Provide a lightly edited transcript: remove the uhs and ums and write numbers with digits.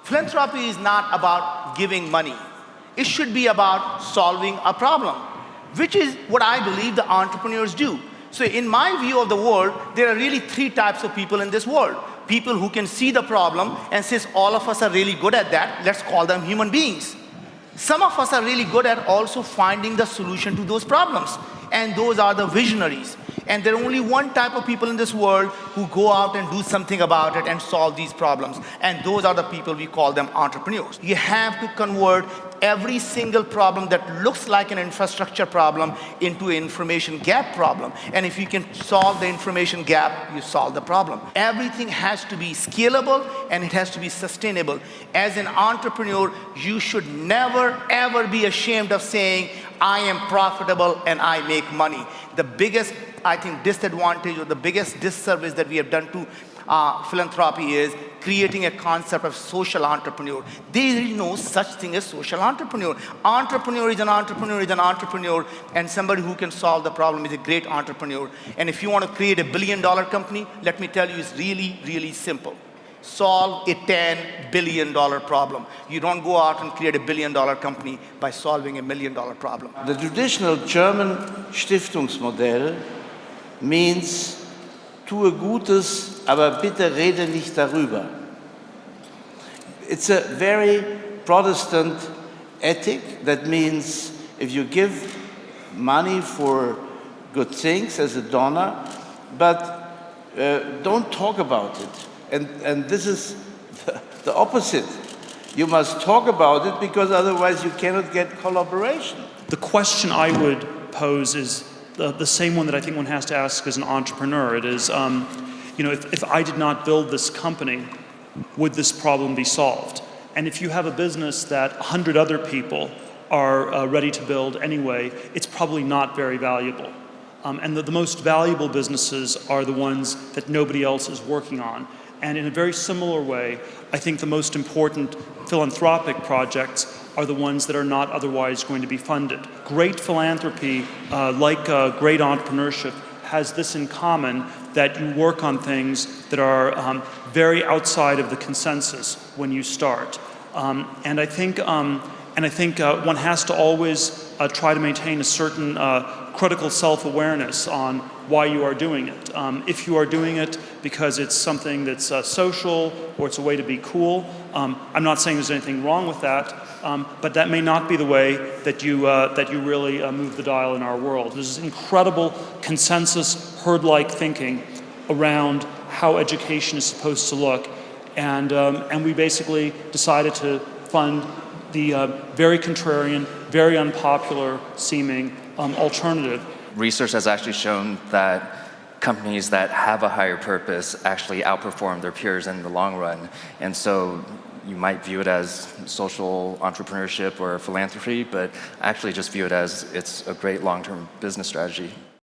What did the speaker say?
Philanthropy is not about giving money. It should be about solving a problem, which is what I believe the entrepreneurs do. So in my view of the world, there are really three types of people in this world. People who can see the problem and says all of us are really good at that, let's call them human beings. Some of us are really good at also finding the solution to those problems, and those are the visionaries. And there are only one type of people in this world who go out and do something about it and solve these problems. And those are the people we call them entrepreneurs. You have to convert every single problem that looks like an infrastructure problem into an information gap problem. And if you can solve the information gap, you solve the problem. Everything has to be scalable and it has to be sustainable. As an entrepreneur, you should never, ever be ashamed of saying, I am profitable and I make money. The biggest, I think, disadvantage or the biggest disservice that we have done to philanthropy is creating a concept of social entrepreneur. There is no such thing as social entrepreneur. Entrepreneur is an entrepreneur is an entrepreneur, and somebody who can solve the problem is a great entrepreneur. And if you want to create $1 billion company, let me tell you, it's really, really simple. Solve a $10 billion problem. You don't go out and create $1 billion company by solving $1 million problem. The traditional German Stiftungsmodell means tue Gutes, aber bitte rede nicht darüber. It's a very Protestant ethic. That means if you give money for good things as a donor, but don't talk about it. And this is the opposite. You must talk about it because otherwise you cannot get collaboration. The question I would pose is the same one that I think one has to ask as an entrepreneur. It is, if I did not build this company, would this problem be solved? And if you have a business that 100 other people are ready to build anyway, it's probably not very valuable. And the most valuable businesses are the ones that nobody else is working on. And in a very similar way, I think the most important philanthropic projects are the ones that are not otherwise going to be funded. Great philanthropy, like great entrepreneurship, has this in common, that you work on things that are very outside of the consensus when you start. And I think one has to always try to maintain a certain critical self-awareness on why you are doing it. If you are doing it because it's something that's social or it's a way to be cool, I'm not saying there's anything wrong with that, but that may not be the way that you really move the dial in our world. There's this incredible consensus, herd-like thinking around how education is supposed to look, and we basically decided to fund the very contrarian, very unpopular seeming alternative. Research has actually shown that companies that have a higher purpose actually outperform their peers in the long run. And so you might view it as social entrepreneurship or philanthropy, but actually just view it as it's a great long-term business strategy.